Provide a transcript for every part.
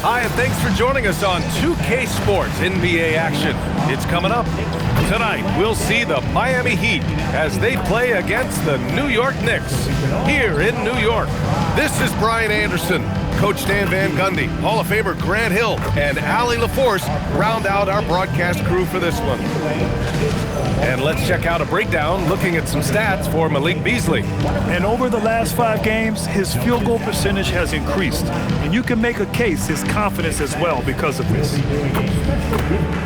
Hi, and thanks for joining us on 2K Sports NBA action. It's coming up. Tonight, we'll see the Miami Heat as they play against the New York Knicks here in New York. This is Brian Anderson. Coach Stan Van Gundy, Hall of Famer Grant Hill, and Allie LaForce round out our broadcast crew for this one. And let's check out a breakdown looking at some stats for Malik Beasley. And over the last 5 games, his field goal percentage has increased. And you can make a case his confidence as well because of this.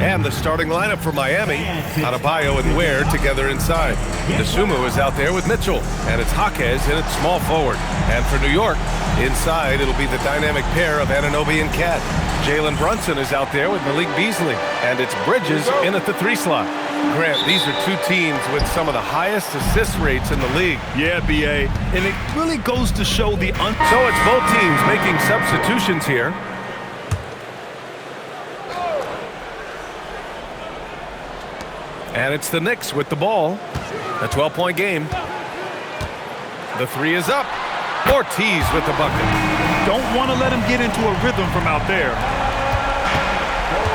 And the starting lineup for Miami, Adebayo and Ware together inside. Dosunmu is out there with Mitchell, and it's Jaquez in at small forward. And for New York, inside it'll be the dynamic pair of Anunoby and Cat. Jalen Brunson is out there with Malik Beasley, and it's Bridges in at the 3 slot. Grant, these are 2 teams with some of the highest assist rates in the league. Yeah, B.A., and it really goes to show the... So it's both teams making substitutions here. And it's the Knicks with the ball. A 12-point game. The 3 is up. Ortiz with the bucket. Don't want to let him get into a rhythm from out there.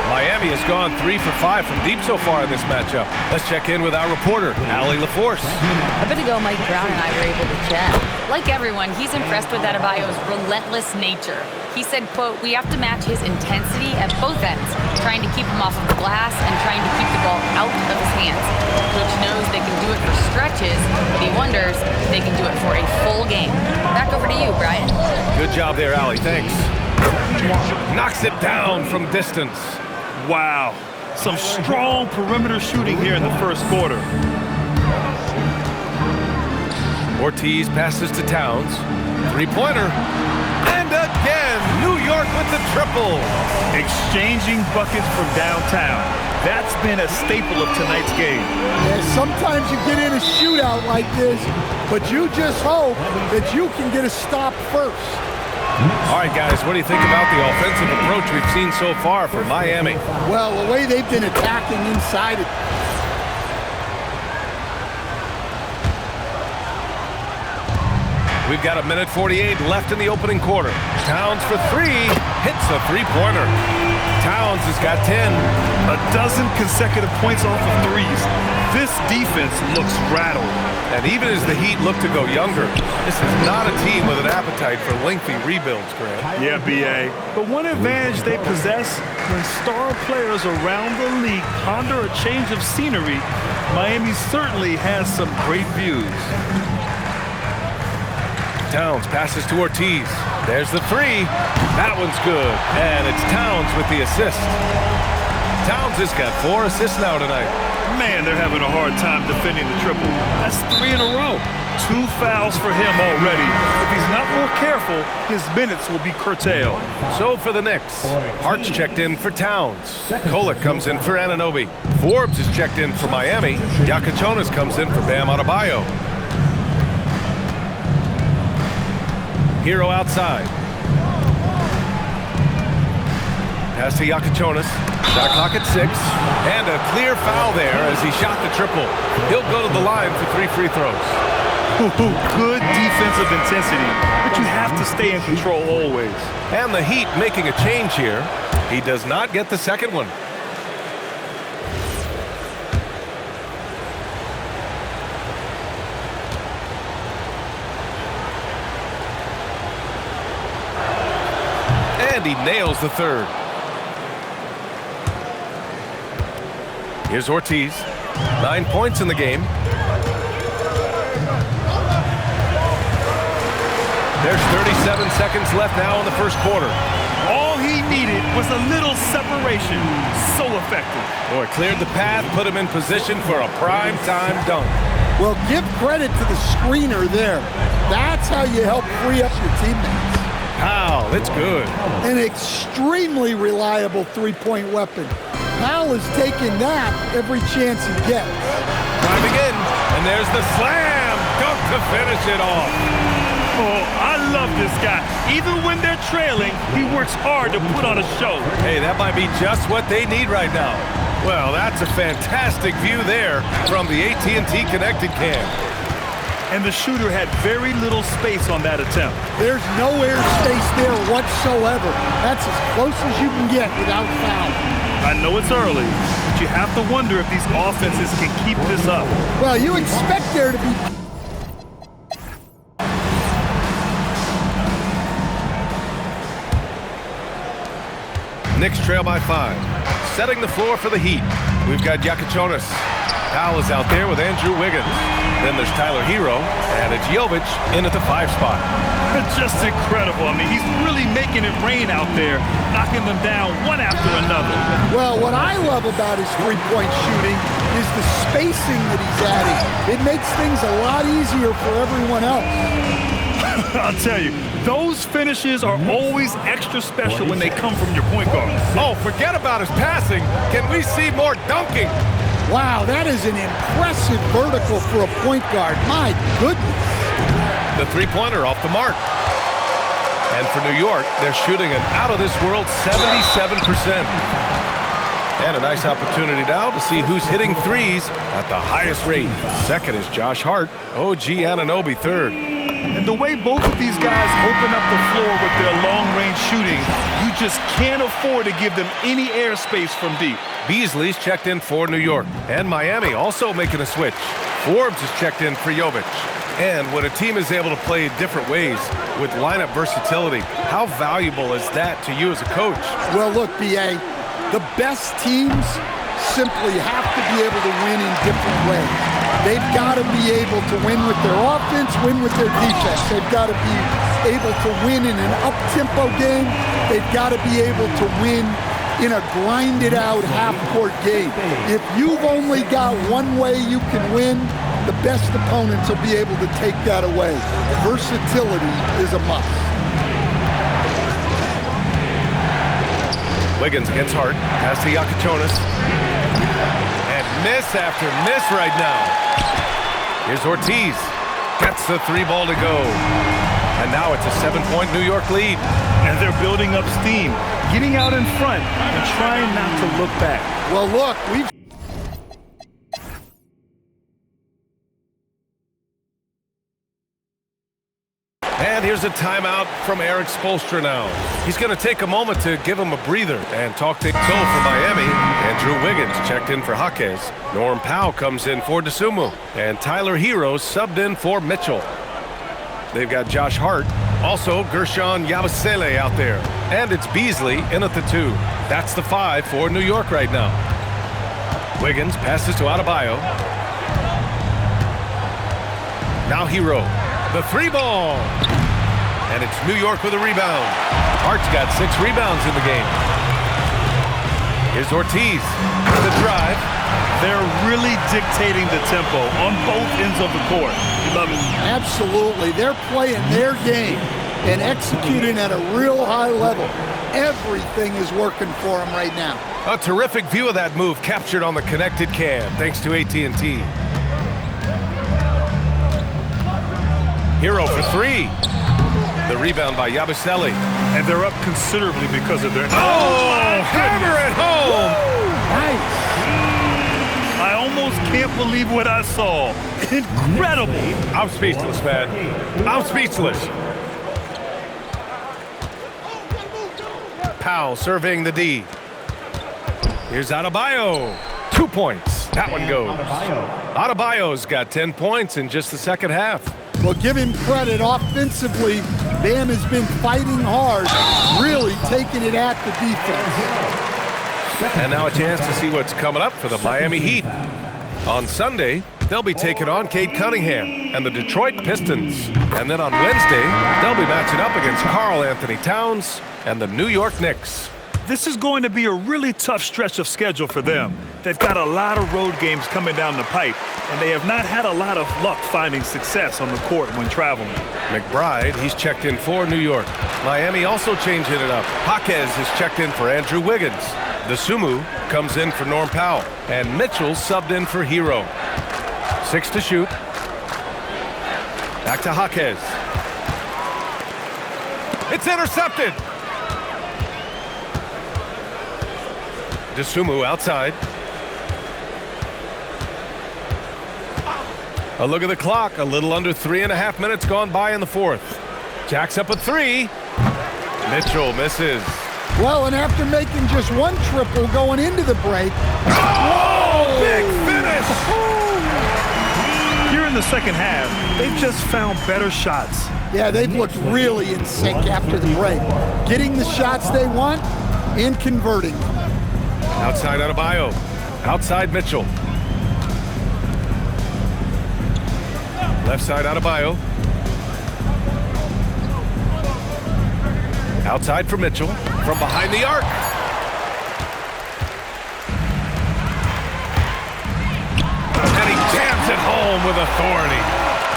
Miami has gone 3 for 5 from deep so far in this matchup. Let's check in with our reporter, Allie LaForce. A bit ago, Mike Brown and I were able to chat. Like everyone, he's impressed with Adebayo's relentless nature. He said, quote, "We have to match his intensity at both ends, trying to keep him off of the glass and trying to keep the ball out of his hands. Coach knows they can do it for stretches, but he wonders if they can do it for a full game." Back over to you, Brian. Good job there, Allie. Thanks. Knocks it down from distance. Wow. Some strong perimeter shooting here in the first quarter. Ortiz passes to Towns. 3-pointer. And again, New York with the triple. Exchanging buckets from downtown. That's been a staple of tonight's game. Yeah, sometimes you get in a shootout like this, but you just hope that you can get a stop first. All right, guys, what do you think about the offensive approach we've seen so far from Miami? Well, the way they've been attacking inside it. We've got 1:48 left in the opening quarter. Towns for 3, hits a 3-pointer. Towns has got 10. A dozen consecutive points off of 3s. This defense looks rattled. And even as the Heat look to go younger, this is not a team with an appetite for lengthy rebuilds, Grant. Yeah, B.A. But one advantage they possess, when star players around the league ponder a change of scenery, Miami certainly has some great views. Towns passes to Ortiz. There's the 3. That one's good. And it's Towns with the assist. Towns has got 4 assists now tonight. Man, they're having a hard time defending the triple. That's 3 in a row. 2 fouls for him already. If he's not more careful, his minutes will be curtailed. So for the Knicks, Hart's checked in for Towns. Kolek comes in for Anunoby. Forbes is checked in for Miami. Yakachonis comes in for Bam Adebayo. Hero outside. Pass to Yakachonis. Shot clock at 6. And a clear foul there as he shot the triple. He'll go to the line for 3 free throws. Good defensive intensity, but you have to stay in control always. And the Heat making a change here. He does not get the second one. And he nails the 3rd. Here's Ortiz. 9 points in the game. There's 37 seconds left now in the first quarter. All he needed was a little separation. So effective. Boy, cleared the path, put him in position for a prime-time dunk. Well, give credit to the screener there. That's how you help free up your teammates. Powell, it's good. An extremely reliable 3-point weapon. Powell is taking that every chance he gets. Driving in, and there's the slam dunk to finish it off. Oh, I love this guy. Even when they're trailing, he works hard to put on a show. Hey, that might be just what they need right now. Well, that's a fantastic view there from the AT&T Connected Cam. and the shooter had very little space on that attempt. There's no air space there whatsoever. That's as close as you can get without foul. I know it's early, but you have to wonder if these offenses can keep this up. Well, you expect there to be... Knicks trail by 5. Setting the floor for the Heat, we've got Yakachonis. Powell is out there with Andrew Wiggins. Then there's Tyler Hero, and it's Jovic in at the 5 spot. Just incredible. I mean, he's really making it rain out there, knocking them down one after another. Well, what I love about his three-point shooting is the spacing that he's adding. It makes things a lot easier for everyone else. I'll tell you, those finishes are always extra special when they come from your point guard. Oh, forget about his passing. Can we see more dunking? Wow, that is an impressive vertical for a point guard. My goodness. The three-pointer off the mark. And for New York, they're shooting an out-of-this-world 77%. And a nice opportunity now to see who's hitting threes at the highest rate. Second is Josh Hart. OG Anunoby third. And the way both of these guys open up the floor with their long-range shooting, you just can't afford to give them any airspace from deep. Beasley's checked in for New York. And Miami also making a switch. Forbes is checked in for Jovic. And when a team is able to play different ways with lineup versatility, how valuable is that to you as a coach? Well, look, B.A., the best teams simply have to be able to win in different ways. They've got to be able to win with their offense, win with their defense. They've got to be able to win in an up-tempo game. They've got to be able to win in a grinded-out half-court game. If you've only got one way you can win, the best opponents will be able to take that away. Versatility is a must. Wiggins against Hart. Pass to Yakachonis. And miss after miss right now. Here's Ortiz. Gets the 3 ball to go. And now it's a 7-point New York lead. And they're building up steam, getting out in front and trying not to look back. Well, look, we've... And here's a timeout from Eric Spoelstra now. He's going to take a moment to give him a breather and talk things over for Miami. Andrew Wiggins checked in for Jaquez. Norm Powell comes in for DeSumo. And Tyler Hero subbed in for Mitchell. They've got Josh Hart. Also, Gershon Yabusele out there. And it's Beasley in at the 2. That's the 5 for New York right now. Wiggins passes to Adebayo. Now Hero. The 3 ball. And it's New York with a rebound. Hart's got 6 rebounds in the game. Here's Ortiz with the drive. They're really dictating the tempo on both ends of the court. You love it. Absolutely. They're playing their game and executing at a real high level. Everything is working for them right now. A terrific view of that move captured on the connected cam, thanks to AT&T. Hero for 3. The rebound by Yabusele. And they're up considerably because of their... Oh, hammer at home! Nice. I almost can't believe what I saw. Incredible. I'm speechless, man. I'm speechless. Powell surveying the D. Here's Adebayo. 2 points. That one goes. Adebayo's got 10 points in just the second half. Well, give him credit. Offensively, Bam has been fighting hard, really taking it at the defense. And now a chance to see what's coming up for the Miami Heat. On Sunday, they'll be taking on Cade Cunningham and the Detroit Pistons. And then on Wednesday, they'll be matching up against Karl Anthony Towns and the New York Knicks. This is going to be a really tough stretch of schedule for them. They've got a lot of road games coming down the pipe, and they have not had a lot of luck finding success on the court when traveling. McBride, he's checked in for New York. Miami also changing it up. Jaquez is checked in for Andrew Wiggins. DeSumo comes in for Norm Powell. And Mitchell subbed in for Hero. 6 to shoot. Back to Jaquez. It's intercepted. DeSumo outside. A look at the clock. A little under 3.5 minutes gone by in the fourth. Jacks up a three. Mitchell misses. Well, and after making just one triple going into the break. Oh, big finish! Here in the second half, they've just found better shots. Yeah, they've looked really in sync after the break. Getting the shots they want and converting. Outside Adebayo. Outside Mitchell. Left side Adebayo. Outside for Mitchell. From behind the arc. And he jams it home with authority.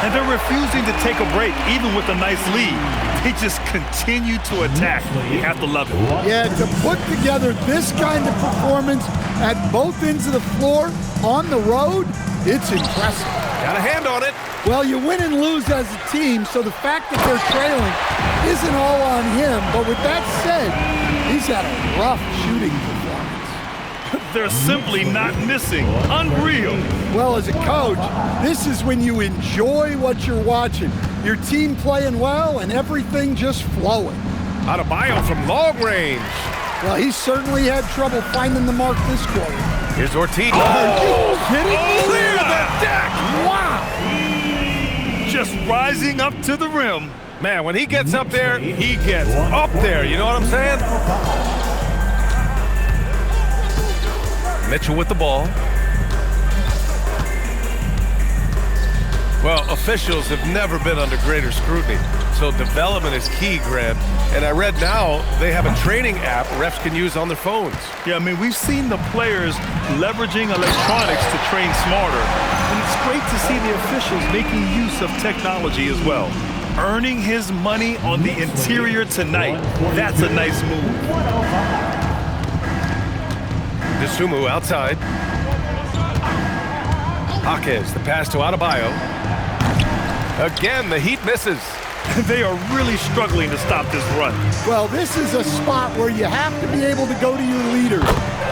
And they're refusing to take a break, even with a nice lead. They just continue to attack. You have to love it. Yeah, to put together this kind of performance at both ends of the floor on the road, it's impressive. Got a hand on it. Well, you win and lose as a team, so the fact that they're trailing isn't all on him. But with that said, he's had a rough shooting performance. They're simply not missing. Unreal. Well, as a coach, this is when you enjoy what you're watching. Your team playing well and everything just flowing. Adebayo from long range. Well, he certainly had trouble finding the mark this quarter. Here's Ortiz. Are you kidding me? Clear the deck. Wow. Just rising up to the rim. Man, when he gets up there, he gets up there. You know what I'm saying? Mitchell with the ball. Well, officials have never been under greater scrutiny, so development is key, Grant. And I read now they have a training app refs can use on their phones. Yeah, I mean, we've seen the players leveraging electronics to train smarter. And it's great to see the officials making use of technology as well. Earning his money on the interior tonight. That's a nice move. Dosunmu outside. Jaquez, the pass to Adebayo. Again, the Heat misses. They are really struggling to stop this run. Well, this is a spot where you have to be able to go to your leaders.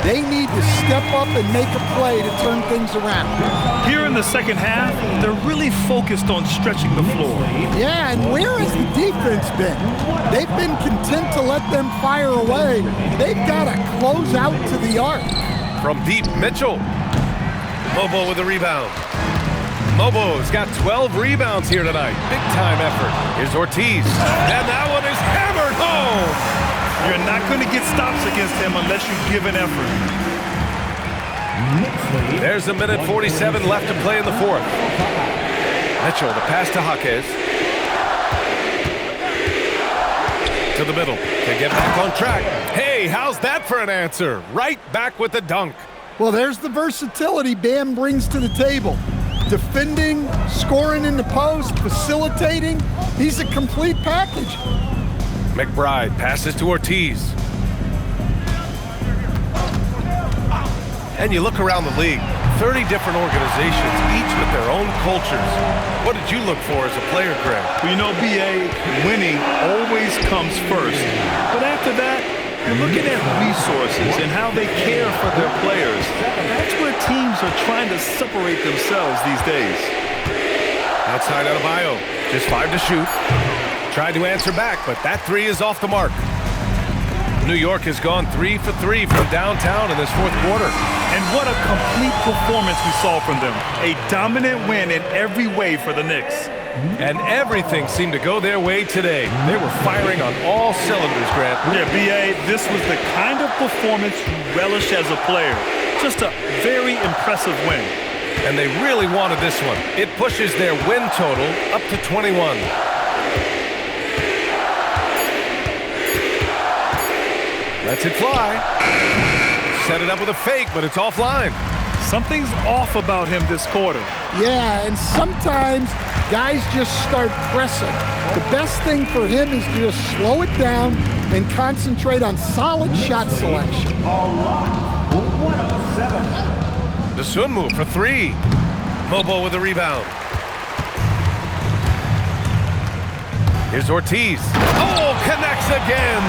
They need to step up and make a play to turn things around. Here in the second half, they're really focused on stretching the floor. Yeah, and where has the defense been? They've been content to let them fire away. They've got to close out to the arc. From deep, Mitchell. Mobo with a rebound. Mobo's got 12 rebounds here tonight. Big time effort. Here's Ortiz. And that one is hammered home. You're not going to get stops against him unless you give an effort. There's a minute 47 left to play in the fourth. Mitchell, the pass to Jaquez. To the middle. Can get back on track. Hey, how's that for an answer? Right back with the dunk. Well, there's the versatility Bam brings to the table. Defending, scoring in the post, facilitating. He's a complete package. McBride passes to Ortiz. And you look around the league, 30 different organizations, each with their own cultures. What did you look for as a player, Greg? Well, you know, BA, winning always comes first. But after that, you're looking at resources and how they care for their players. That's where teams are trying to separate themselves these days. Outside Adebayo, just 5 to shoot. Tried to answer back, but that three is off the mark. New York has gone 3 for 3 from downtown in this fourth quarter. And what a complete performance we saw from them. A dominant win in every way for the Knicks. And everything seemed to go their way today. They were firing on all cylinders, Grant. Yeah, BA, this was the kind of performance you relish as a player. Just a very impressive win. And they really wanted this one. It pushes their win total up to 21. Lets it fly. Set it up with a fake, but it's offline. Something's off about him this quarter. Yeah, and sometimes guys just start pressing. The best thing for him is to just slow it down and concentrate on solid shot selection. Dosunmu for 3. Mobo with a rebound. Here's Ortiz. Oh, connects again.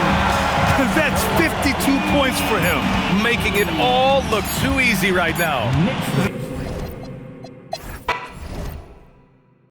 That's 52 points for him. Making it all look too easy right now.